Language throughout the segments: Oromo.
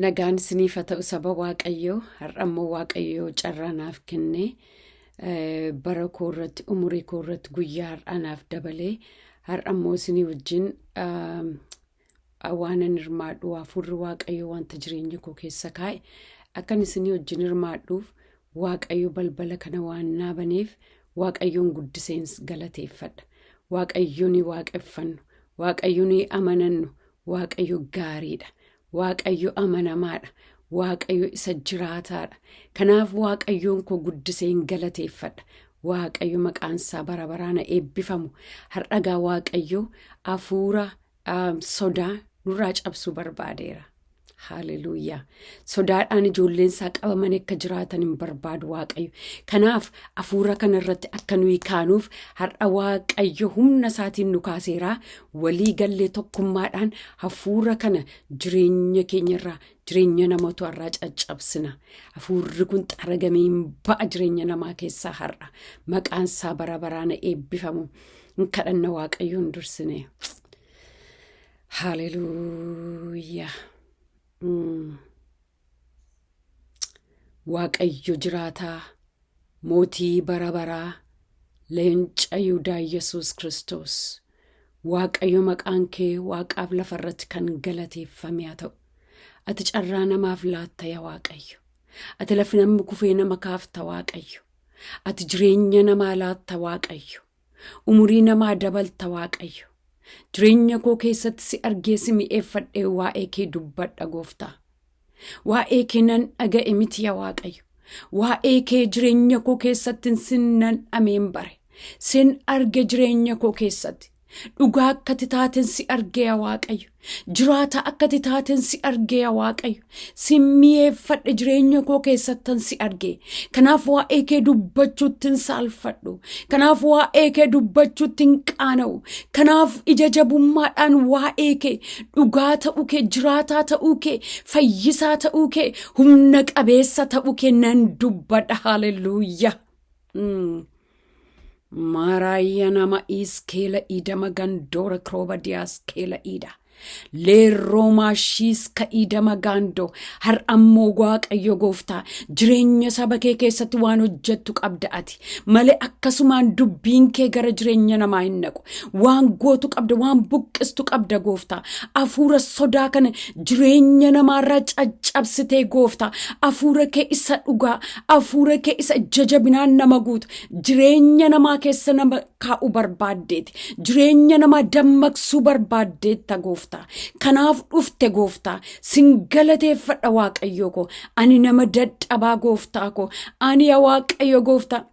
Nagaan isiniif haa ta'u saba Waaqayyoo, har'ammoo Waaqayyoo carraa naaf kennee bara koo irratti umurii koo irratti guyyaa har'aanaaf dabalee har'ammoo isinii wajjin waan hirmaadhu hafuurri Waaqayyoo wanta jireenya koo keessa kaa'e akkan isinii wajjin hirmaadhuuf Waaqayyo balbala kana waan naa baneef Waaqayyoon guddiseen galateeffadha. Waaqayyoon waaqeffannu, Waaqayyoon amanannu, Waaqayyo gaariidha. Waaqayyo amanamaadha. Waaqayyo isa jiraataadha. Kanaaf Waaqayyoon koo guddiseen galateeffadha. Waaqayyo maqaan isaa bara baraan eebbifamu. Har'agaa Waaqayyo hafuura sodaa nurraa cabsuu barbaadeera. Hallelujah. Sodaadhaan ijoolleen isaa qabaman akka jiraatan hin barbaadu Waaqayyo. Kanaaf hafuura kana irratti akka nuyi kaanuuf har'a Waaqayyo humna isaatiin nu kaaseera. Walii gallee tokkummaadhaan hafuura kana jireenya keenyarraa jireenya namoota irraa caccabsina. Hafuurri kun xaragamee hin ba'a jireenya namaa keessaa har'a. Maqaan isaa bara baraan eebbifamu. Kadhanna Waaqayyoon dursine. Hallelujah. Waaqayyo jiraataa, mootii bara baraa, leenca Yihudaa Yesuus Kiristoos. Waaqayyo maqaan kee Waaqaaf lafarratti kan galateeffame haa ta'u. Ati carraa namaaf laatta yaa Waaqayyo. Ati lafi namni kufee nama kaafta Waaqayyo. Ati jireenya namaa laatta Waaqayyo. Umurii namaa dabalta Waaqayyo. Jireenya koo keessatti si argee si mi'eeffadhee waa'ee kee dubbadha Gooftaa. Waa'ee kee nan dhaga'e miti yaa Waaqayyo. Waa'ee kee jireenya koo keessatti nan ameen bare. Sin arge jireenya koo keessatti. Dhugaa akka ati taaten si arge yaa Waaqayyo. Jiraata akka ati taaten si arge yaa Waaqayyo. Si mi'eeffadhe jireenya koo keessattan si arge. Kanaaf waa'ee kee dubbachuutti hin saalfadhu. Kanaaf waa'ee kee dubbachuutti hin qaana'u. Kanaaf ija jabummaadhaan waa'ee kee dhugaa ta'uu kee, jiraataa ta'uu kee, fayyisaa ta'uu kee, humna qabeessa ta'uu kee nan dubbadha. Hallelujah. Maraya nama iskela ida magandora kroba diaskela ida. Leeroomaa shiiska ida magando har ammoo Waaqayyo Gooftaa jireenya saba kee keessatti waan hojjettu qabda ati. Malee akkasumaan dubbiin kee gara jireenya namaa hin naqu. Waan gootu qabda, waan buqqistu qabda Gooftaa. Hafuura sodaa kana jireenya namaarraa caccabsitee Gooftaa. Hafuura kee isa dhugaa, hafuura kee isa jajabinaan nama guutu. Jireenya namaa keessa nama kaa'u barbaaddeeti. Jireenya namaa dammaqsuu barbaaddeetta Gooftaa. Kanaaf dhufte Gooftaa. Sin galateeffadha Waaqayyo koo. Ani nama dadhabaa Gooftaa koo. Ani yaa Waaqayyo Gooftaa.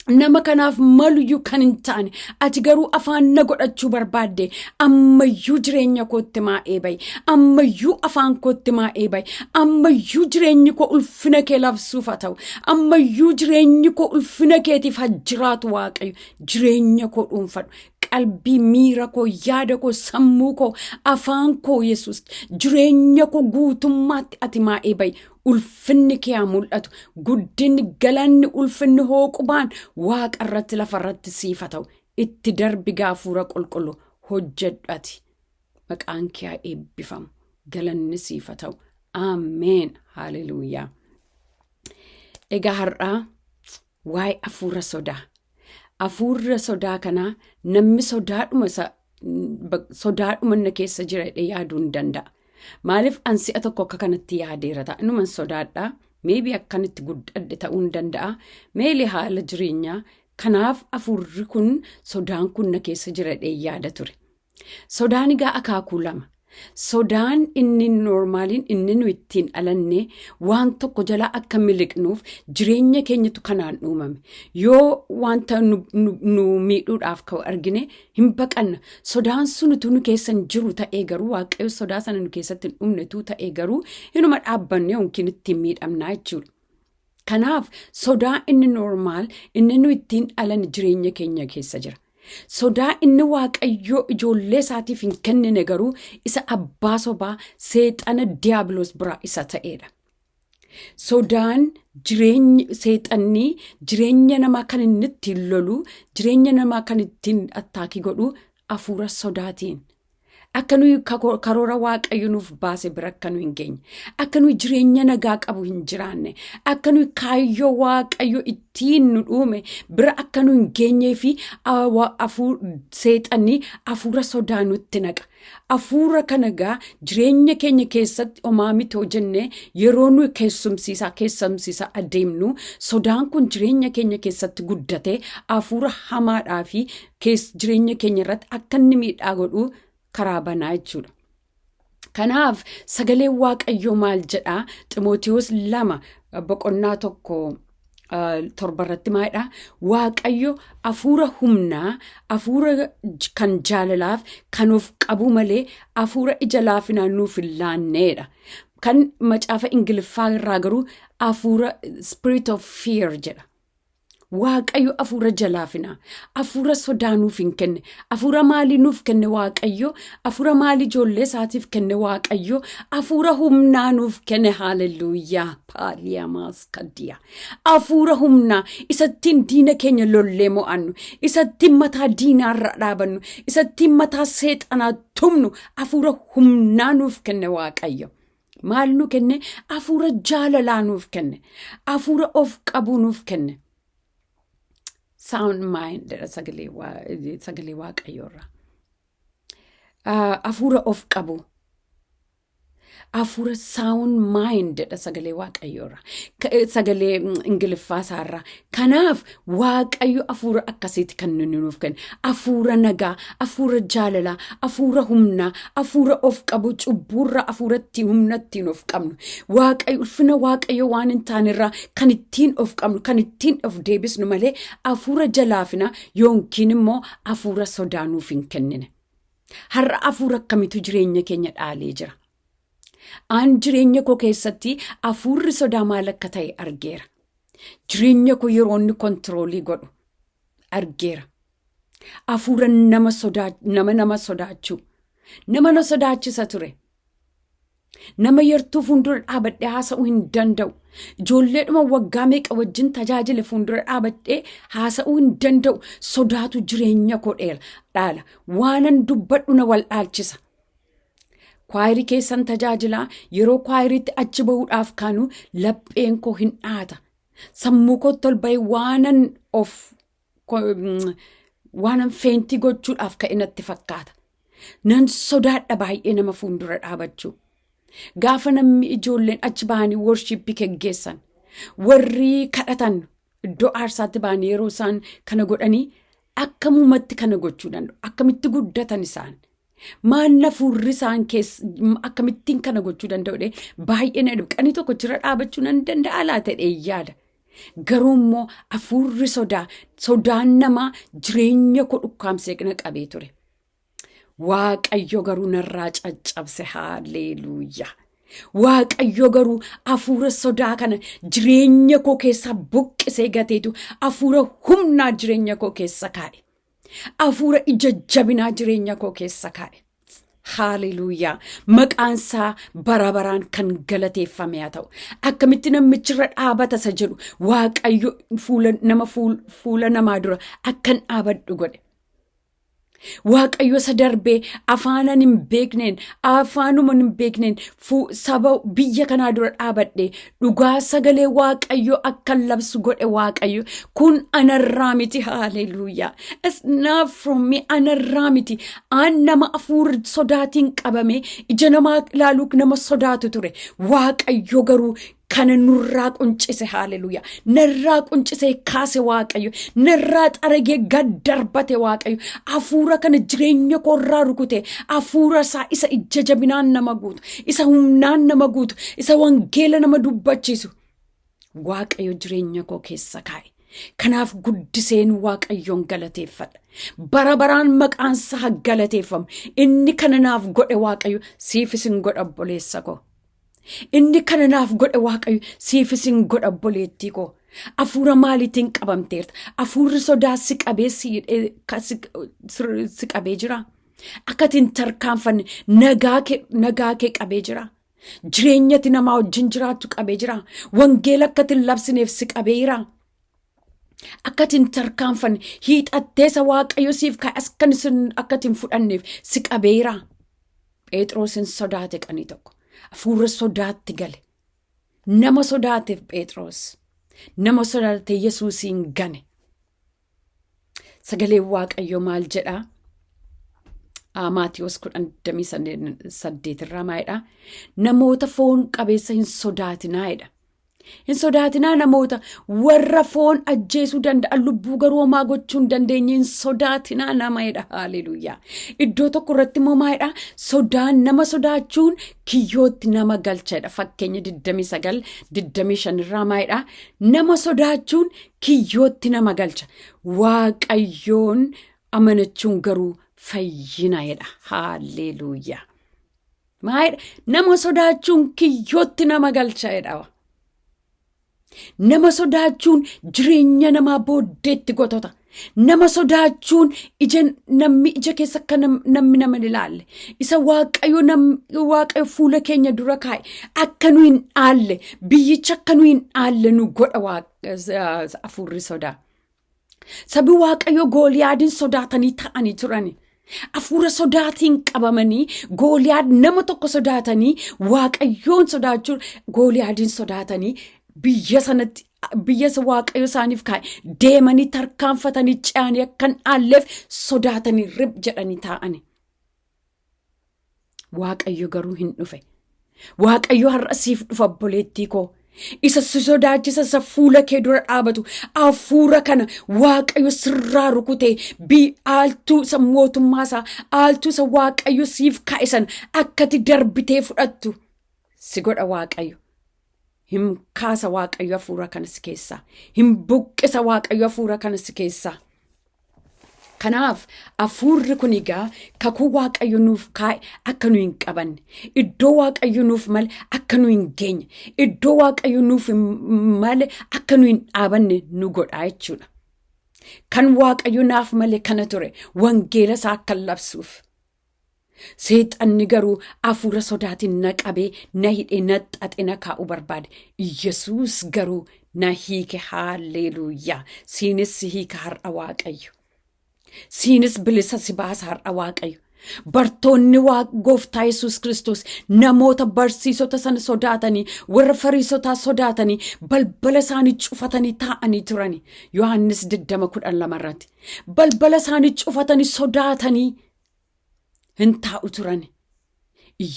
Nama kanaaf maluyyuu kan hin taane ati garuu afaan na godhachuu barbaadde ammayyuu jireenya kootti maa'ee bayi, ammayyuu afaan kootti maa'ee bayi, ammayyuu jireenyi koo ulfina kee labsuuf haa ta'u, ammayyuu jireenyi koo ulfina keetiif haa jiraatu Waaqayyo. Jireenya koo dhuunfadhu. Qalbii, miira koo, yaada koo, sammuu koo, afaan koo Yesuus jireenya koo guutummaatti ati maa'ee bayi. Ulfinni kee haa mul'atu. Guddinni, galanni, ulfinni hooqubaan Waaqa irratti lafa irratti siif haa ta'u. Itti darbi hafuura qulqulluu hojjedhu ati. Maqaan kee haa eebbifamu. Galanni siif haa ta'u. Ameen. Hallelujah. Egaa har'aa waa'ee hafuura sodaa. Hafuura sodaa kanaa namni sodaadhuma na keessa jira yaaduu hin danda'a. Maaliif an si'a tokko akka kanatti yaadeera ta'a. Numan sodaadhaa. Meebii akkanitti guddadhe ta'uu hin danda'a. Meelee haala jireenyaa. Kanaaf hafuurri kun sodaan kun na keessa jira yaada ture. Sodaan egaa akaakuu lama. Sodaan inni normaaliin inni nu ittiin alanne waan tokko jalaa akka miliqnuuf jireenya keenyatu kanaan uumame. Yoo wanta nu miidhuudhaaf ka'u argine hin baqanna. Sodaan sunutu nu keessan jiru ta'ee garuu Waaqayyo sodaa sana nu keessatti hin dhumnetu ta'ee garuu hinuma dhaabbanne yookiin ittiin miidhamnaa jechuudha. Kanaaf sodaa inni normaal inni nu ittiin alan jireenya keenya keessa jira. Sodaa inni Waaqayyoo ijoollee isaatiif hin kennine garuu isa abbaa sobaa seexana diiyaabiloos biraa isa ta'edha. Sodaan seexannii jireenya namaa kan inni ittiin lolu, jireenya namaa kan ittiin attaakii godhu hafuura sodaatiin. akka nuyi karoora waaqayyo nuuf baase bira akka nuyi hin geenye, akka nuyi jireenya nagaa qabu hin jiraanne, akka nuyi kaayyoo waaqayyo ittiin nu uume bira akka nuyi hin geenyee fi seexanni hafuura sodaa nutti naqa. Hafuura kana gaa jireenya keenya keessatti homaa miti hojjenne yeroo nuyi keessumsiisaa adeemnu sodaan kun jireenya keenya keessatti guddate hafuura hamaadhaa fi jireenya keenya irratti akka inni miidhaa godhu karaa banaa jechuudha. Kanaaf sagalee waaqayyoo maal jedhaa? Ximootiyoos 2:1-7 maayidha. Waaqayyo hafuura humnaa, hafuura kan jaalalaaf kan of qabuu malee hafuura ija-laafinaa nuuf hin laanneedha. Kan macaafa Ingiliffaa irraa garuu hafuura spirit of fear jedha. Waaqayyo hafuura ija-laafinaa, hafuura sodaa nuuf hin kenne. Hafuura maalii nuuf kenne Waaqayyo? Hafuura maalii ijoollee isaatiif kenne Waaqayyo? Hafuura humnaa nuuf kenne. Haalleluuyaa. Paaliyaamaas kaddiyaa. Hafuura humnaa isattiin diina keenya lollee mo'annu, isattiin mataa diinaarra dhaabannu, isattiin mataa seexanaa tumnu hafuura humnaa nuuf kenne Waaqayyo. Maal nu kenne? Hafuura jaalalaa nuuf kenne. Hafuura of qabuu nuuf kenne. Sound mind sagalee waaqayyoorra. Hafuura of qabu. Hafuura sound mind sagalee waaqayyoorra. Sagalee Ingiliffaa isaarra. Kanaaf waaqayyo hafuura akkasiiti kan nuuf kenne. Hafuura nagaa, hafuura jaalalaa, hafuura humnaa, hafuura of qabu, cubbuurra hafuura humna ittiin of qabnu. Ulfina waaqayyo waan hin taanerraa kan ittiin of qabnu, kan ittiin of deebisnu malee hafuura ija-laafinaa yookiin immoo hafuura sodaa nuuf hin kennine. Har'a hafuura akkamitu jireenya keenya dhaalee jira? Aan jireenya koo keessatti hafuurri sodaa maal akka ta'e argeera. Jireenya koo yeroo inni kontiroolii godhu argeera. Hafuura nama sodaachuu, nama na sodaachisa ture. Nama yartuu fuuldura dhaabadhee haasa'uu hin danda'u. Ijoolleedhuma waggaa meeqa wajjin tajaajile fuuldura dhaabadhee haasa'uu hin danda'u. Sodaatu jireenya koo dhaala. Waanan dubbadhu na wal dhaalchisa. Kwaayirii keessan tajaajilaa yeroo kwaayiriitti achi bahuudhaaf kaanu lapheen koo hin dhaata. Sammuu koo tolba'ee waanan feentii gochuudhaaf ka'e natti fakkaata. Nan sodaadha baay'ee nama fuuldura dhaabachuu. Gaafa namni ijoolleen achi bahanii worshippii geggeessan, warri kadhatan iddoo aarsaatti bahanii yeroo isaan kana godhanii akkamumatti kana gochuu danda'u? Akkamitti guddatan isaan? Maanna fuurri isaan akkamittiin kana gochuu danda'u? Baay'ee na dhibqanii tokko jira dhaabachuu nan danda'a laata yaada. Garuu immoo hafuurri sodaan namaa jireenya koo dhukkaamsee qabee ture. Waaqayyo garuu narraa caccabse. Haalleluuyaa. Waaqayyo garuu hafuura sodaa kana jireenya koo keessa buqqisee gateetu hafuura humnaa jireenya koo keessa kaa'e. Hafuura ija-jabinaa jireenya koo keessa kaa'e. Haalleluuyaa. Maqaan isaa bara baraan kan galateeffame haa ta'u. Akkamitti namichirra dhaabata isa jedhu Waaqayyo fuula namaa dura akkan dhaabadhu godhe. Waaqayyo isa darbee afaanan hin beekneen, afaanuman hin beekneen saba biyya kanaa dura dhaabadhe dhugaa sagalee Waaqayyo akkan labsu godhe Waaqayyo. Kun anarraa miti. Haalleluuyaa. It's not from me. Anarraa miti. Aan nama hafuura sodaatiin qabame ija namaa ilaaluu nama sodaatu ture. Waaqayyo garuu kana nurraa quncise. Haalleluuyaa. Narraa quncise kaase Waaqayyo. Narraa xaragee gad darbate Waaqayyo. Hafuura kana jireenya koorraa rukute. Hafuura isaa isa ija jabinaan nama guutu, isa humnaan nama guutu, isa wangeela nama dubbachiisu Waaqayyo jireenya koo keessa kaa'e. Kanaaf guddiseen Waaqayyoon galateeffadha. Bara baraan maqaan isaa galateeffamu. Inni kana naaf godhe Waaqayyo siifis hin godha obboleessa koo. Inni kana naaf godhe Waaqayyo siifis hin godha obboleettii koo. Hafuura maaliitiin qabamteerta? Hafuurri sodaa si qabee jira. Akkati hin tarkaanfanne nagaa kee qabee jira. Jireenyatti namaa wajjin jiraattu qabee jira. Wangeela akkati hin labsineef si qabee jira. Akkati hin tarkaanfanne hiixatteessa Waaqayyo siif kaa'e akkati hin fudhanneef si qabee jira. Phexrosin sodaate qanii tokko. Hafuura sodaatti gale. Nama sodaateef Phexros. Nama sodaate Yesusiin gane. Sagalee Waaqayyoo maal jedhaa? Maatiyos 10:8 irraa maayidha. Namoota foon qabeessa hin sodaatinaa jedha. Hin sodaatinaa namoota warra foon ajjeesuu danda'an lubbuu garuu homaa gochuu hin dandeenye hin sodaatinaa nama jedha. Haaleluyyaa. Iddoo tokko irratti immoo maayidha. Sodaan nama sodaachuun kiyyootti nama galcha jedha. Fakkeenya 29:25 irraa maayidha. Nama sodaachuun kiyyootti nama galcha. Waaqayyoon amanachuun garuu fayyina jedha. Haaleluyyaa. Maayidha. Nama sodaachuun kiyyootti nama galcha jedha. Nama sodaachuun jireenya namaa booddeetti gotota. Nama sodaachuun namni ija keessa akka namni nama ilaalle. Isa Waaqayyo fuula keenya dura kaa'e akka nu hin dhaalle biyyicha akka nu hin dhaalle nu godha hafuurri sodaa. Sabi Waaqayyo Gooliyaadin sodaatanii ta'anii turani. Hafuura sodaatiin qabamanii Gooliyaad nama tokko sodaatanii Waaqayyoon sodaachuun Gooliyaadin sodaatanii biyya Waaqayyo isaaniif kaa'e deemanii tarkaanfatanii ce'anii akka hin dhaalleef sodaatanii rib jedhanii taa'ani. Waaqayyo garuu hin dhufe. Waaqayyo har'a siif dhufa obboleettii koo. Isa si sodaachisa isa fuula kee dura dhaabatu hafuura kana Waaqayyo sirraa rukutee aaltuu isa mootummaa isaa aaltuu isa Waaqayyo siif kaa'e sana akkati darbitee fudhattu si godha Waaqayyo. Hin kaasa Waaqayyo hafuura kanas keessaa. Hin buqqisa Waaqayyo hafuura kanas keessaa. Kanaaf hafuurri kun egaa kakuu Waaqayyo nuuf kaa'e akka nu hin qabanne. Iddoo Waaqayyo nuuf male akka nu hin geenye. Iddoo Waaqayyo nuuf male akka nu hin dhaabanne nu godha jechuudha. Kan Waaqayyo naaf male kana ture wangeela isaa akka labsuuf. Seexanni garuu hafuura sodaatiin na qabee na hidhee na xaxe na kaa'uu barbaade. Yesuus garuu na hiike. Haaleluyyaa. Siinis si hiika har'a Waaqayyo. Siinis bilisa si baasa har'a Waaqayyo. Bartoonni Gooftaa Yesuus Kiristoos namoota barsiisota sana sodaatanii warra Fariisotaa sodaatanii balbala isaanii cufatanii taa'anii turani. Yohaannis 20:12 irratti balbala isaanii cufatanii sodaatanii hin taa'u turani.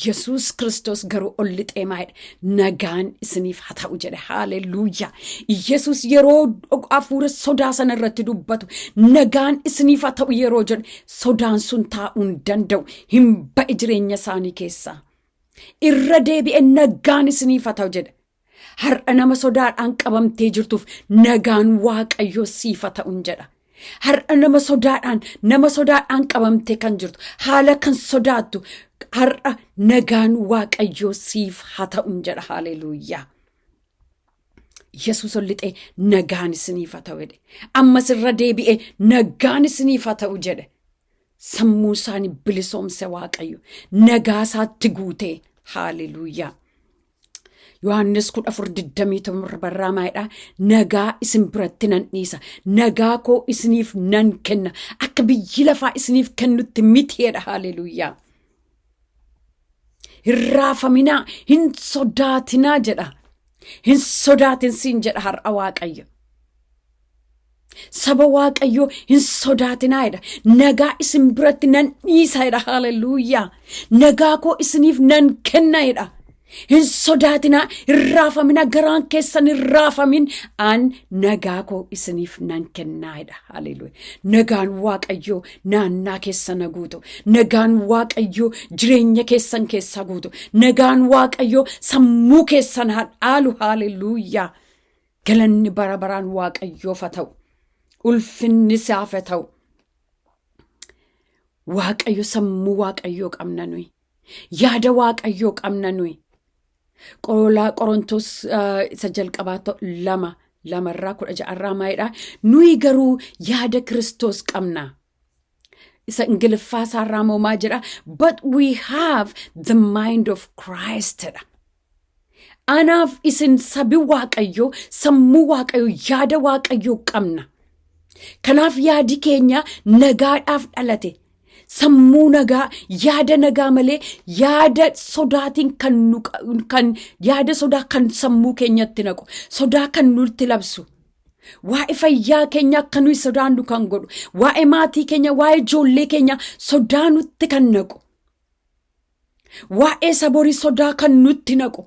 Yesuus Kiristoos garuu ol lixee maayidha. Nagaan isiniif haa ta'u jedhe. Haaleluyyaa. Yesuus yeroo hafuura sodaa sana irratti dubbatu nagaan isiniif haa ta'u yeroo jedhe sodaan sun taa'uu hin danda'u. Hin ba'e jireenya isaanii keessaa. Irra deebi'e nagaan isiniif haa ta'u jedhe. Har'a nama sodaadhaan qabamtee jirtuuf nagaan Waaqayyoo siif haa ta'u jedha. Har'a nama sodaadhaan qabamtee kan jirtu haala kan sodaattu har'a nagaan Waaqayyoo siif haa ta'u jedha. Haaleluyyaa. Yesuus ol lixee nagaan isiniif haa ta'u jedhe. Ammas irra deebi'ee nagaan isiniif haa ta'u jedhe. Sammuu isaanii bilisoomse Waaqayyo nagaa isaatti guutee. Haaleluyyaa. Yohaannis 14:21 barraa maayidha. Nagaa isin biratti nan dhiisa. Nagaa koo isiniif nan kenna. Akka biyyi lafaa isiniif kennutti mitiidha. Haaleluyyaa. Hin raafaminaa, hin sodaatinaa jedha. Hin sodaatin siin jedha har'a Waaqayyo. Saba Waaqayyoo hin sodaatinaa jedha. Nagaa isin biratti nan dhiisa jedha. Haaleluyyaa. Nagaa koo isiniif nan kenna jedha. Hin sodaatinaa, hin raafaminaa, garaan keessan hin raafamin. An nagaa koo isiniif nan kennaa jedha. Haaleluyyaa. Nagaan Waaqayyoo naannaa keessan guutu. Nagaan Waaqayyoo jireenya keessan keessa guutu. Nagaan Waaqayyoo sammuu keessan dhaalu. Haaleluyyaa. Galanni bara baraan Waaqayyoof haa ta'u. Ulfinni isaaf haa ta'u. Waaqayyo sammuu Waaqayyoo qabna nuyi. Yaada Waaqayyoo qabna nuyi. Qorontos isa jalqabaa 2:16 maayidha. Nuyi garuu yaada Kiristoos qabna. Isa Ingiliffaa isaarraa moomaa jedha. But we have the mind of Christ. Anaaf isin sabi Waaqayyoo sammuu Waaqayyoo yaada Waaqayyoo qabna. Kanaaf yaadi keenya nagaadhaaf dhalate. sammuu nagaa, yaada nagaa malee yaada sodaatiin kan yaada sodaa kan sammuu keenyatti naqu, sodaa kan nutti labsu. Waa'ee fayyaa keenya akka nuyi sodaannu kan godhu, waa'ee maatii keenya, waa'ee ijoollee keenya sodaa nutti kan naqu, waa'ee saborii sodaa kan nutti naqu.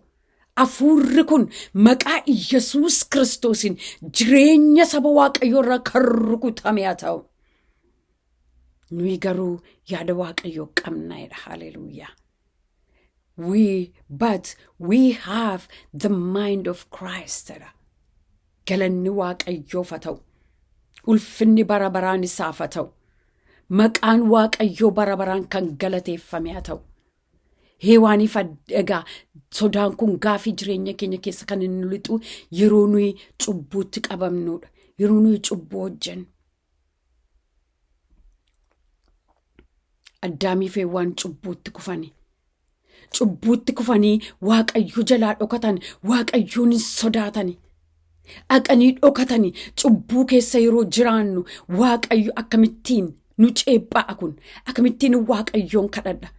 Hafuurri kun maqaa Yesuus Kiristoosiin jireenya saba Waaqayyoo irraa kan rukutame haa ta'u. Nuyi garuu yaada Waaqayyoo qabnaadha. Hallelujah. But we have the mind of Christ. Galanni Waaqayyoof haa ta'u. Ulfinni bara baraan isaaf haa ta'u. Maqaan Waaqayyoo bara baraan kan galateeffame haa ta'u. Heewaaniif egaa sodaan kun gaafii jireenya keenya keessa kan inni lixu yeroo nuyi cubbuutti qabamnudha. Yeroo nuyi cubbuu hojjennu. Addaamiif Heewaan cubbuutti kufanii. Cubbuutti kufanii Waaqayyo jalaa dhokatan, Waaqayyoon hin sodaatani. Dhaqanii dhokatanii cubbuu keessa yeroo jiraannu Waaqayyo akkamittiin nu ceephaa kun, akkamittiin Waaqayyoon kadhadha.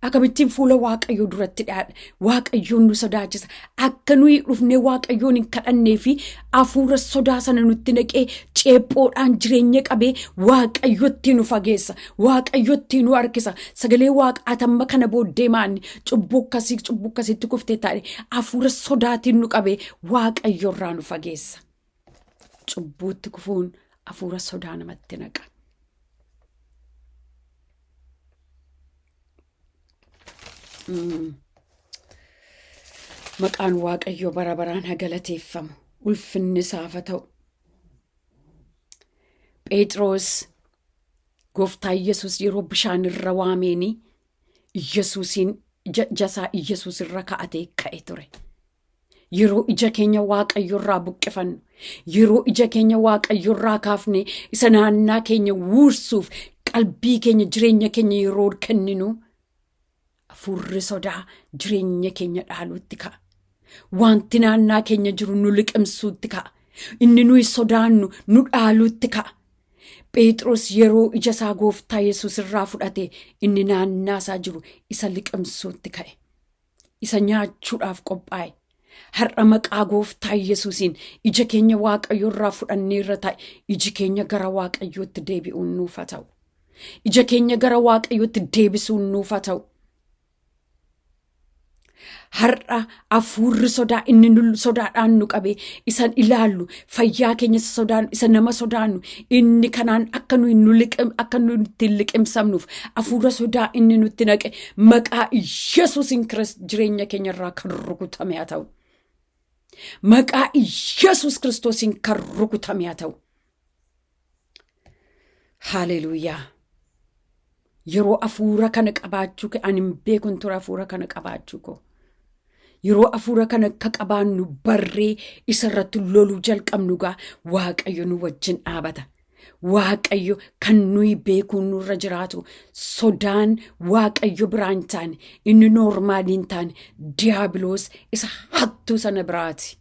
Akkamittiin fuula Waaqayyoo duratti dhiyaadha. Waaqayyoon nu sodaachisa. Akka nuyi dhufnee Waaqayyoon hin kadhannee fi hafuura sodaa sana nutti naqee ceephoodhaan jireenya qabee Waaqayyotti nu fageessa. Waaqayyotti nu harkisa. Sagalee Waaqaatamma kana booddee maanni cubbuu akkasitti kuftee taa'e hafuura sodaatiin nu qabee Waaqayyoorraa nu fageessa. Cubbuutti kufuun hafuura sodaa namatti naqa. Maqaan Waaqayyoo bara baraan haa galateeffamu. Ulfinni isaaf haa ta'u. Phexros gooftaa Yesuus yeroo bishaan irra waameenii Yesuusiin jasaa Yesuus irra kaa'atee ka'e ture. Yeroo ija keenya Waaqayyo irraa buqqifannu, yeroo ija keenya Waaqayyo irraa kaafne isa naannaa keenya wuursuuf qalbii keenya jireenya keenya yeroo kenninu hafuurri sodaa jireenya keenya dhaaluutti ka'a. Wanti naannaa keenya jiru nu liqimsuutti ka'a. Inni nuyi sodaannu nu dhaaluutti ka'a. Phexros yeroo ija isaa gooftaa Yesuus irraa fudhate inni naannaa isaa jiru isa liqimsuutti ka'e. Isa nyaachuudhaaf qophaa'e. Har'a maqaa gooftaa Yesuusiin ija keenya Waaqayyo irraa fudhannee irra ta'e iji keenya gara Waaqayyootti deebi'uun nuuf haa ta'u. Ija keenya gara Waaqayyootti deebisuun nuuf haa ta'u. Har'a hafuurri sodaa inni sodaadhaan nu qabee isan ilaallu fayyaa keenya isa nama sodaannu inni kanaan akka nuti liqimsamnuuf hafuura sodaa inni nutti naqe maqaa Yesuusiin Kiristoos jireenya keenya irraa kan rukutame haa ta'u. Maqaa Yesuus Kiristoosiin kan rukutame haa ta'u. Haalleluuyaa. Yeroo hafuura kana qabaachuu ani hin beekun ture hafuura kana qabaachuu koo. Yeroo hafuura kana akka qabaannu barree isarratti loluu jalqabnu gaa Waaqayyo nu wajjin dhaabata. Waaqayyo kan nuyi beekuun nurra jiraatu sodaan Waaqayyo biraan taane inni noormaaliin taane diiyaabiloos isa hattuu sana biraati.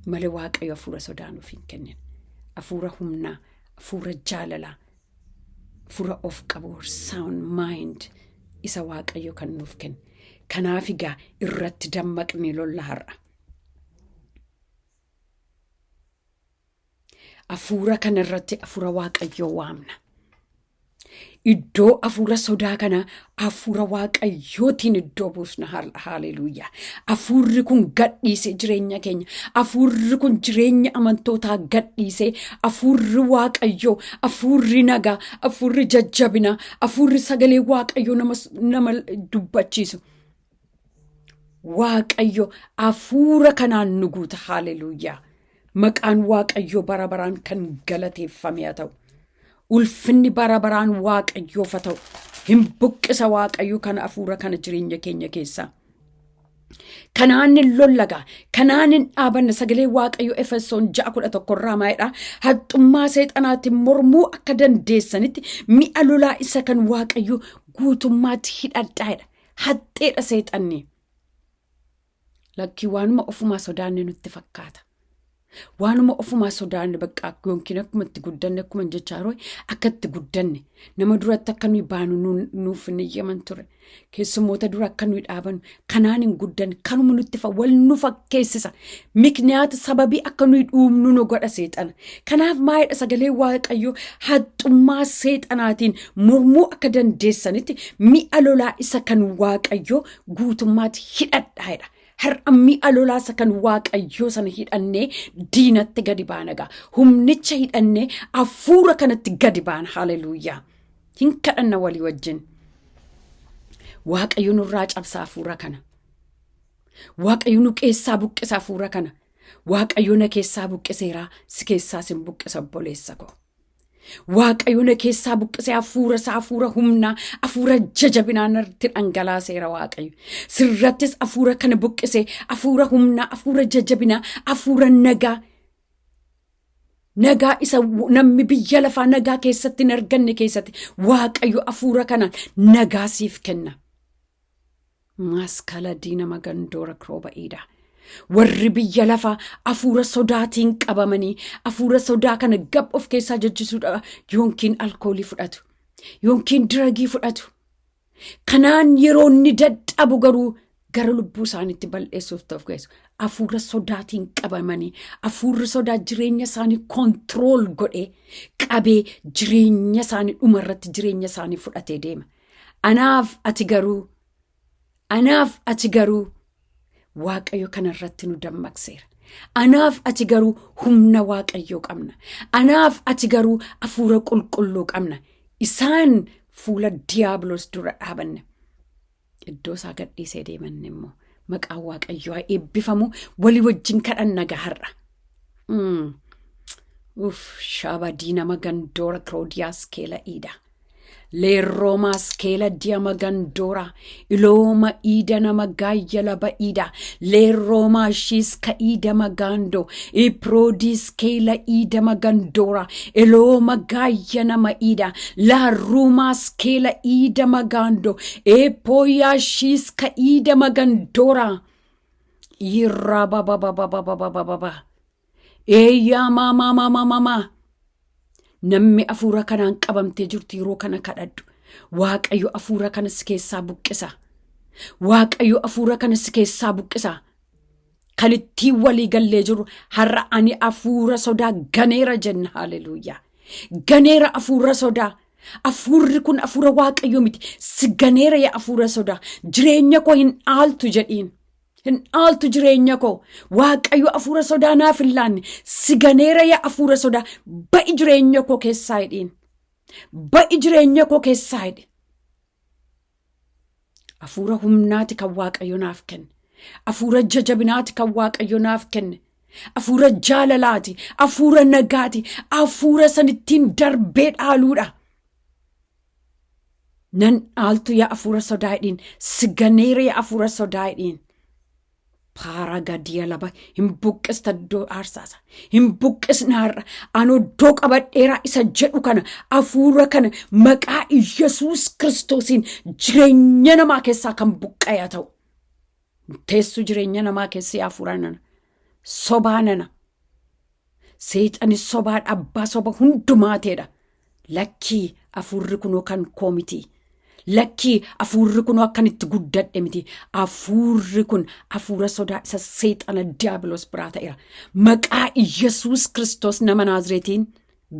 Malee Waaqayyo hafuura sodaa nuuf hin kennin. Hafuura humnaa, hafuura jaalalaa, hafuura of qabu sound mind isa Waaqayyo kan nuuf kenna. Kanaaf egaa irratti dammaqnee lolla har'a. Hafuura kana irratti hafuura Waaqayyoo waamna. Iddoo hafuura sodaa kana hafuura Waaqayyootiin iddoo buusna. Haalleluuyaa. Hafuurri kun gadhiise jireenya keenya. Hafuurri kun jireenya amantootaa gadhiise. Hafuurri Waaqayyoo, hafuurri nagaa, hafuurri jajjabina, hafuurri sagalee Waaqayyoo nama dubbachiisu. Waaqayyo hafuura kanaan nu guuta. Haalleluuyaa. Maqaan Waaqayyoo bara baraan kan galateeffame haa ta'u. Ulfinni bara baraan Waaqayyoof haa ta'u. Hin buqqisa Waaqayyo kana hafuura kana jireenya keenya keessaa. Kanaan hin lollagaa. Kanaan hin dhaabanna. Sagalee Waaqayyo Efesoon 6:11 irraa maayidha. Haxxummaa seexanaatiin mormuu akka dandeessanitti mi'a lolaa isa kan Waaqayyo guutummaatti hidhadhaadha. Haxxeedha seexanni. Lakkii waanuma ofumaa sodaanne nutti fakkaata. Waanuma ofumaa sodaanne bakka yookiin akkuma itti guddanne akkuma jechaa akka itti guddanne nama duratti akka nuyi baanu nuuf hin eeyyaman ture. Keessummoota dura akka nuyi dhaabannu kanaan hin guddanne kanuma nutti wal nu fakkeessisa. Mikniyaata sababii akka nuyi dhuumnu nu godha seexana. Kanaaf maayidha sagalee Waaqayyoo haxxummaa seexanaatiin mormuu akka dandeessanitti mi'a lolaa isa kan Waaqayyoo guutummaatti hidhadhaadha. Har'a mi'a lolaasa kan Waaqayyoo sana hidhannee diinatti gadi baanagaa. Humnicha hidhannee hafuura kanatti gadi baana. Haleluuyaa. Hin kadhanna walii wajjin. Waaqayyo nurraa cabsa hafuura kana. Waaqayyo nu keessaa buqqisa hafuura kana. Waaqayyo na keessaa buqqiseera si keessaa sin buqqisa obboleessa koo. Waaqayyo na keessaa buqqisee hafuura humnaa hafuura jajabinaa narratti dhangalaaseera Waaqayyo. Sirrattis hafuura kana buqqisee hafuura humnaa hafuura jajabinaa hafuura nagaa isa namni biyya lafaa nagaa keessatti hin arganne keessatti Waaqayyo hafuura kanaan nagaa siif kenna. Maskala diina magandoora kirooba'iidha. Warri biyya lafaa hafuura sodaatiin qabamanii hafuura sodaa kana gab of keessaa jechisuudha yookiin alkoolii fudhatu yookiin diragii fudhatu. Kanaan yeroo inni dadhabu garuu gara lubbuu isaaniitti bal'eessuuf ta'uuf geessu. Hafuura sodaatiin qabamanii hafuurri sodaa jireenya isaanii kontirool godhee qabee jireenya isaanii dhumarratti jireenya isaanii fudhatee deema. Anaaf ati garuu Waaqayyo kanarratti nu dammaqseera. Anaaf ati garuu humna Waaqayyoo qabna. Anaaf ati garuu hafuura qulqulluu qabna. Isaan fuula diiyaabiloos dura dhaabanne. Iddoo isaa gadhiisee deemanne immoo maqaan Waaqayyoo haa eebbifamu. Walii wajjin kadhanna gaharra. Saba diina magandoora kiroodiyaas keela iida. Leeroomaas keela diama gandoora ilooma iida nama gaayya laba iida leeroomaa shiis ka iida magando iproodiis keela iida magandoora ilooma gaayya nama iida laaruumaas keela iida magando epooyaa shiis ka iida magandoora irraa babababababababa eeyyaa maamamamamama. Namni hafuura kanaan qabamtee jirtu yeroo kana kadhadhu. Waaqayyo hafuura kana si keessaa buqqisa. Waaqayyo hafuura kana si keessaa buqqisa. Kan ittiin walii gallee jiru har'a ani hafuura sodaa ganeera jenna. Haleluuyaa. Ganeera hafuura sodaa. Hafuurri kun hafuura Waaqayyo miti. Si ganeera yaa hafuura sodaa. Jireenya koo hin aaltu jedhiin. Hin aaltu jireenya koo Waaqayyo hafuura sodaa naaf hin laanne si ganeera yaa hafuura sodaa ba'i jireenya koo keessaa hidhiin. Ba'i jireenya koo keessaa hidhi. Hafuura humnaati kan Waaqayyo naaf kenne. Hafuura jajabinaati kan Waaqayyo naaf kenne. Hafuura jaalalaati. Hafuura nagaati. Hafuura sanittiin darbee dhaaluudha. Nan aaltu yaa hafuura sodaa hidhiin. Si ganeera yaa hafuura sodaa hidhiin. Paara gadiya laba hin buqqista iddoo aarsaasa. Hin buqqisnaarra anoo iddoo qabadheeraa isa jedhu kana hafuura kana maqaa Yesuus Kiristoosiin jireenya namaa keessaa kan buqqa'aa ta'u. Teessu jireenya namaa keessaa hafuura nana. Sobaa nana. Seexani sobaa abbaa soba hundumaateedha. Lakkii hafuurri kunoo kan koo miti. Lakkii hafuurri kun akkan itti guddadhe miti. Hafuurri kun hafuura sodaa isa seexana diiyaabiloos biraa ta'eera. Maqaa Yesuus Kiristoos nama Naazreetiin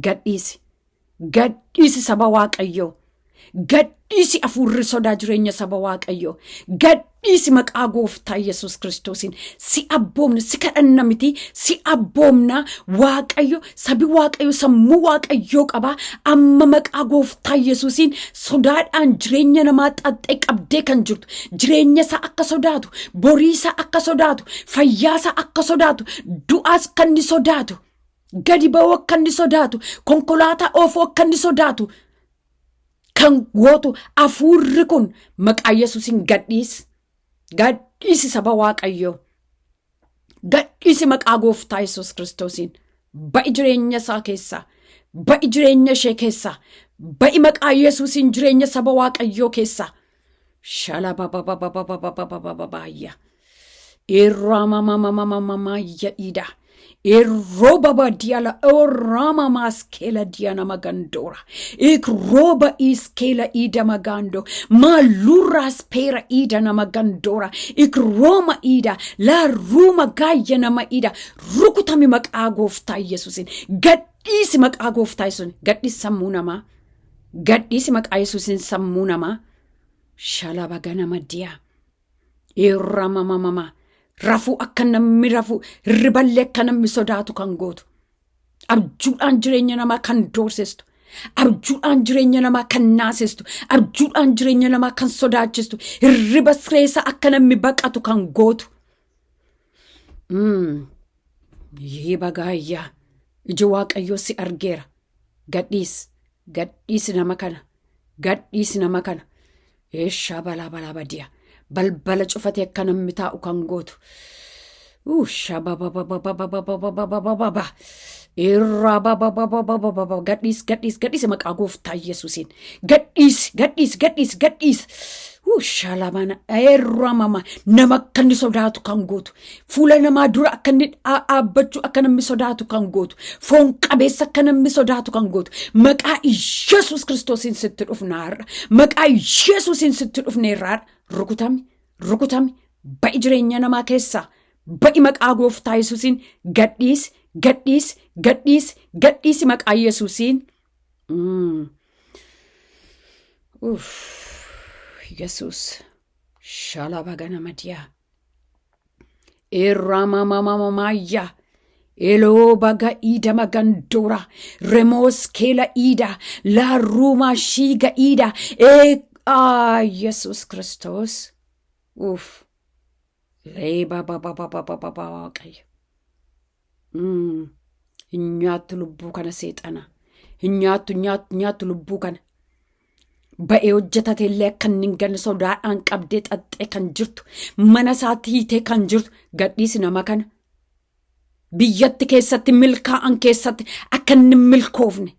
gadhiisi. Gadhiisi saba Waaqayyoo. Gadhiisi hafuurri sodaa jireenya saba Waaqayyoo. Gadhiisi maqaa gooftaa Yesuus Kiristoosiin. Si abboomna si kadhanna miti. Si abboomna Waaqayyo sabi Waaqayyo sammuu Waaqayyoo qaba. Amma maqaa gooftaa Yesuusiin sodaadhaan jireenya namaa xaxxee qabdee kan jirtu. Jireenya isaa akka sodaatu. Borii isaa akka sodaatu. Fayyaa isaa akka sodaatu. Du'aas kan inni sodaatu. Gadi ba'uu akka inni sodaatu. Konkolaataa oofuu akka inni sodaatu. Kan gootu hafuurri kun maqaa Yesuusiin gadhiisi. Gadhiisi saba Waaqayyoo. Gadhiisi maqaa gooftaa Yesuus Kiristoosiin. Ba'i jireenya isaa keessaa. Ba'i jireenya ishee keessaa. Ba'i maqaa Yesuusiin jireenya saba Waaqayyoo keessaa. Shalababababababababababaya. Irraa mamamamamamamaya dhiida. Roba badiala orama maskela diana magandora. Roba iskela ida magando. Malura spera ida na magandora. Roma ida. La ruma gaya na maida. Rukutami Maqaa Yesusiin. Gadhiisi Maqaa sun. Gadhiisi sammuu namaa. Gadhiisi Maqaa Yesusiin sammuu namaa. Shalaba ganama diya. Irrama mama. Rafuu akka namni rafuu riballee akka namni sodaatu kan gootu. Abjuudhaan jireenya namaa kan doorsistu. Abjuudhaan jireenya namaa kan naasistu. Abjuudhaan jireenya namaa kan sodaachistu. Hirriba sireessa akka namni baqatu kan gootu. Yee bagaayyaa. Iji Waaqayyoo si argeera. Gadhiisi nama kana. Gadhiisi nama kana. Eeshaa balaa badiya. Balbala cufatee akka namni taa'u kan gootu. Shababababababababababababa. Irraa gadhiisi Maqaa Gooftaa Yesusiin. Gadhiisi. Shalabana mama nama akka inni sodaatu kan gootu. Fuula namaa dura akka inni dhaabbachuu akka namni sodaatu kan gootu. Foon qabeessa akka namni sodaatu kan gootu. Maqaa Yesuus Kiristoosiin sitti dhufnaarra. Maqaa Yesuusiin sitti dhufneerraadha. Rukutami. Ba'i jireenya namaa keessaa. Ba'i Maqaa Gooftaa Yesuusiin. Gadhiisi Maqaa Yesuusiin. Yesus. Shalaba ganama diyaa. Mama. Eloo baga ida magandora. Remos kela ida. La ruma shiga ida. Yesus Kristos. Leba baba. Nyaatu lubbuu kana seexana. Nyaatu lubbuu kana. Ba'ee hojjetate illee akka inni hin ganne sodaadhaan qabdee xaxxee kan jirtu. Mana isaatti hiitee kan jirtu. Gadhiisi nama kana. Biyyatti keessatti milkaa'an keessatti akka inni milkoofne.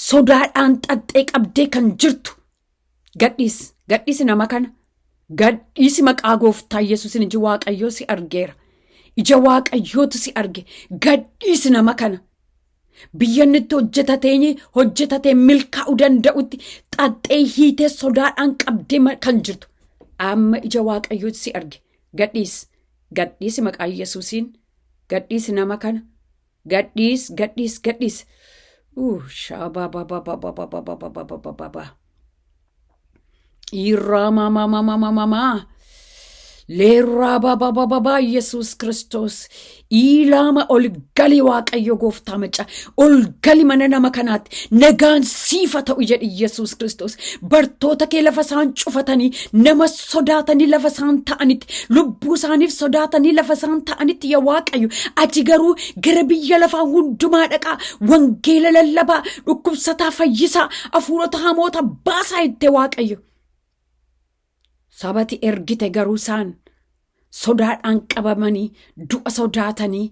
Sodaadhaan xaxxee qabdee kan jirtu. Gadhiisi nama kana. Gadhiisi Maqaa Gooftaa Yesuusiin. Iji Waaqayyoo si argeera. Ija Waaqayyootu si arge. Gadhiisi nama kana. Biyyanni itti hojjetatee milkaa'uu danda'utti xaxxee hiitee sodaadhaan qabdee kan jirtu. Amma ija Waaqayyootu si arge. Gadhiisi Maqaa Yesuusiin. Gadhiisi nama kana. Gadhiisi. Shababababababababababababa. Irraa mama. Leerraa babababa Yesuus Kiristoos. Ilaama ol gali Waaqayyo Gooftaa macaa. Ol gali mana nama kanaatti. Nagaan siifa ta'u jedhi Yesuus Kiristoos. Bartoota kee lafa isaan cufatanii nama sodaatanii lafa isaan ta'anitti. Lubbuu isaaniif sodaatanii lafa isaan ta'anitti yaa Waaqayyo. Ati garuu gara biyya lafaa hundumaa dhaqaa. Wangeela lallabaa. Dhukkubsataa fayyisaa. Hafuurota hamoota baasaa itti Waaqayyo. Sabati ergite garuu isaan sodaadhaan qabamanii du'a sodaatanii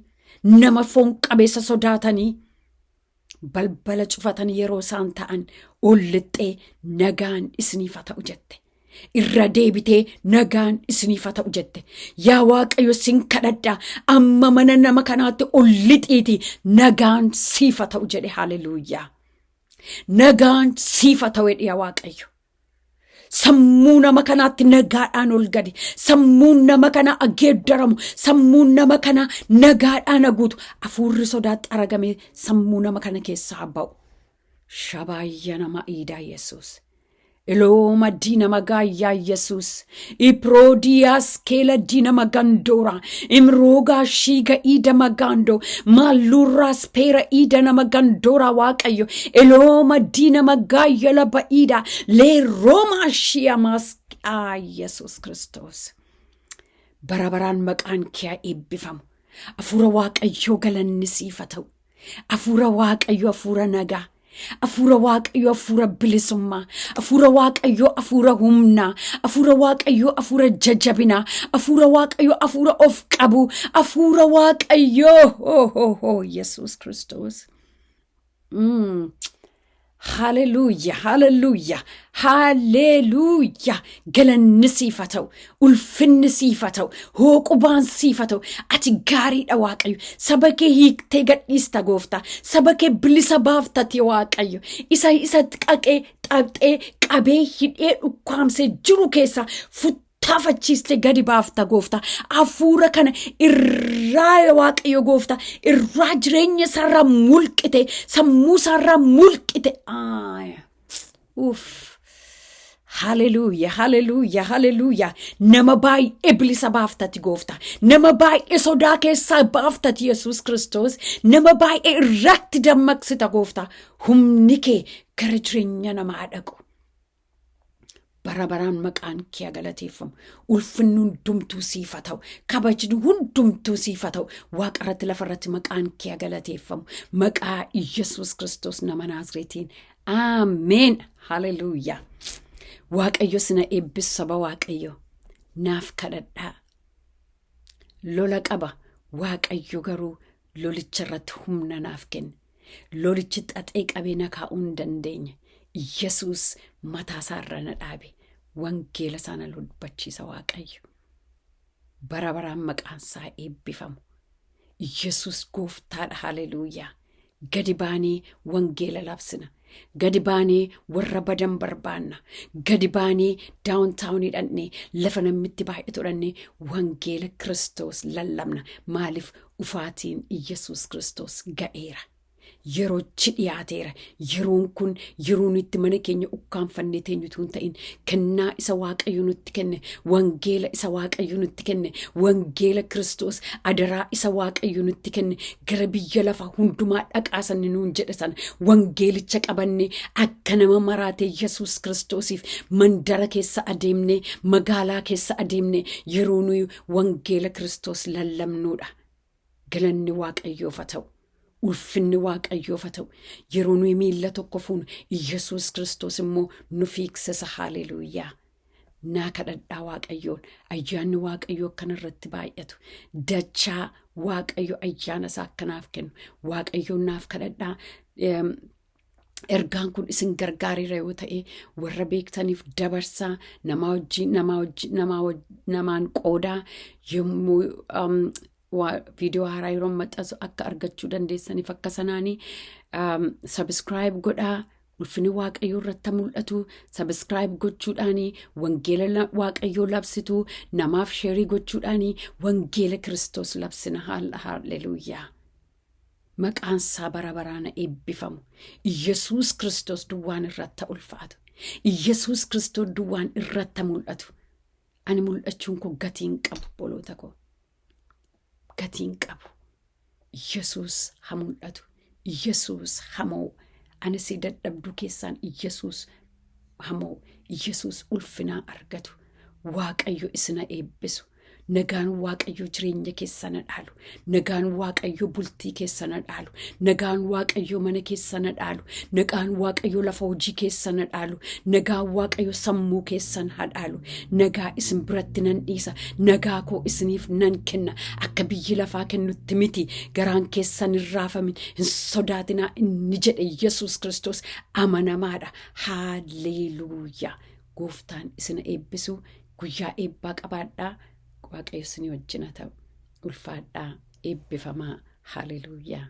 nama foon qabeessa sodaatanii balbala cufatanii yeroo isaan ta'an ol lixxee nagaan isiniif ta'u jette. Irra deebitee nagaan isiniif ta'u jette. Yaa Waaqayyo sin kadhadhaa amma mana nama kanaatti ol lixiitii nagaan siif ta'u jedhe. Haleluuyaa. Nagaan siif ta'u jedhe yaa Waaqayyo. Sammuu nama kanaatti nagaadhaan ol gadi. Sammuun nama kana ageeddaramu. Sammuun nama kana nagaadhaan haguutu. Hafuurri sodaatti aragame sammuu nama kana keessaa ba'u. Shabaayya nama iidaa Yesuus. Elooma diina magaayyaa Yesuus. Iproodiyaas keela diina magandora. Imroogaa shiiga iida magando. Maalurraas peera iida nama gandora Waaqayyo. Elooma diina magaayya laba iida. Leeroomaa shiyamas. Yesuus Kiristoos. Barabaraan maqaan kee eebbifamu. Hafuura Waaqayyoo galanni siif ta'u. Hafuura Waaqayyoo hafuura nagaa. Hafuura Waaqayyoo hafuura bilisummaa. Hafuura Waaqayyoo hafuura humnaa. Hafuura Waaqayyoo hafuura jajabinaa. Hafuura Waaqayyoo hafuura of qabu. Hafuura Waaqayyoo Yesuus Kiristoos. Hallelujah, hallelujah, hallelujah. Galanni siif haa ta'u, ulfinni siif haa ta'u, hooqubaan siif haa ta'u. Ati gaariidha Waaqayyo. Saba kee hiiktee gadhiista Gooftaa. Saba kee bilisa baaftati Waaqayyo. Isatti qaqee xaxee qabee hidhee dhukkaamsee jiru keessa tafachiiste gadi baafta Gooftaa. Hafuura kana irraa Waaqayyo Gooftaa irraa jireenya sarara mulqite, sammuu sarara mulqite. Hallelujah, hallelujah, hallelujah. Nama baay'ee bilisa baaftati Gooftaa. Nama baay'ee sodaa keessaa baaftati Yesuus Kiristoos. Nama baay'ee irratti dammaqsita Gooftaa. Humni kee gara jireenya namaa dhaqu. Barabaraan maqaan kee galateeffamu. Ulfinni hundumtuu siif haa ta'u. Kabajni hundumtuu siif haa ta'u. Waaqa irratti lafa irratti maqaan kee galateeffamu. Maqaa Yesuus Kiristoos nama Naazreetiin. Ameen. Hallelujah. Waaqayyo sina eebbisu saba Waaqayyo. Naaf kadhadhaa. Lola qaba. Waaqayyo garuu lolicha irratti humna naaf kenne. Lolichi xaxee qabee na kaa'uu hin dandeenye. Yesuus mataa isaarra na dhaabe. Wangeela sana dubbachiisa Waaqayyo. Barabaraan maqaan isaa eebbifamu. Yesuus gooftaadha. Hallelujah. Gadi baanee wangeela labsina. Gadi baanee warra badan barbaanna. Gadi baanee daawuntaawunii dhannee lafa namitti baay'atu dhannee wangeela Kiristoos lallabna. Maaliif ufaatiin Yesuus Kiristoos ga'eera. Yeroochi dhiyaateera. Yeroon kun yeroo nutti mana keenya ukkaanfannee teenyutu hin ta'in kennaa isa Waaqayyo nutti kenne, wangeela isa Waaqayyo nutti kenne, wangeela Kiristoos adaraa isa Waaqayyo nutti kenne gara biyya lafa hundumaa dhaqaasan nuun jedhe sana wangeelicha qabanne akka nama maraatee Yesuus Kiristoosiif mandara keessa adeemne, magaalaa keessa adeemne yeroo nuyi wangeela Kiristoos lallabnuudha. Galanni Waaqayyoof haa ta'u. Ulfinni Waaqayyoof haa ta'u. Yeroo nuyi miilla tokko fuunu Yesuus Kiristoos immoo nu fiiksisa. Hallelujah. Naa kadhadhaa Waaqayyoon. Ayyaanni Waaqayyoo akkanarratti baay'atu. Dachaa Waaqayyo ayyaana isaa akkanaaf kennu. Waaqayyoon naaf kadhadhaa. Ergaan kun isin gargaareera yoo ta'e warra beektaniif dabarsaa. Namaan qoodaa yommuu video haaraa yeroo maxxansu akka argachuu dandeessaniif akka sanaanii subscribe godhaa. Ulfinni Waaqayyoo irratti mul'atu. Subscribe gochuudhaanii wangeela Waaqayyoo labsitu. Namaaf sheerii gochuudhaanii wangeela Kiristoos labsina. Hallelujah. Maqaan isaa barabaraan eebbifamu. Yesuus Kiristoos duwwaan irratti ulfaatu. Yesuus Kiristoos duwwaan irratti mul'atu. Ani mul'achuun koo gatiin qabu boloota koo. Gatiin qabu. Yesuus haa mul'atu. Yesuus hamoo. Ani si dadhabduu keessaan Yesuus hamoo. Yesuus ulfinaa argatu. Waaqayyo isina eebbisu. Nagaan Waaqayyo jireenya keessa na dhaalu. Nagaan Waaqayyo bultii keessa na dhaalu. Nagaan Waaqayyo mana keessa na dhaalu. Nagaan Waaqayyo lafa hojii keessa na dhaalu. Nagaan Waaqayyo sammuu keessa na dhaalu. Nagaa isin biratti nan dhiisa. Nagaa koo isiniif nan kenna. Akka biyyi lafaa kennutti miti. Garaan keessan hin raafamin. Hin sodaatinaa inni jedhe Yesuus Kiristoos amanamaadha. Haalleluuyaa. Gooftaan isina eebbisu. Guyyaa eebbaa qabaadhaa. Waaqayyo isin wajjin haa ta'u. Ulfaadhaa. Eebbifamaa. Hallelujah.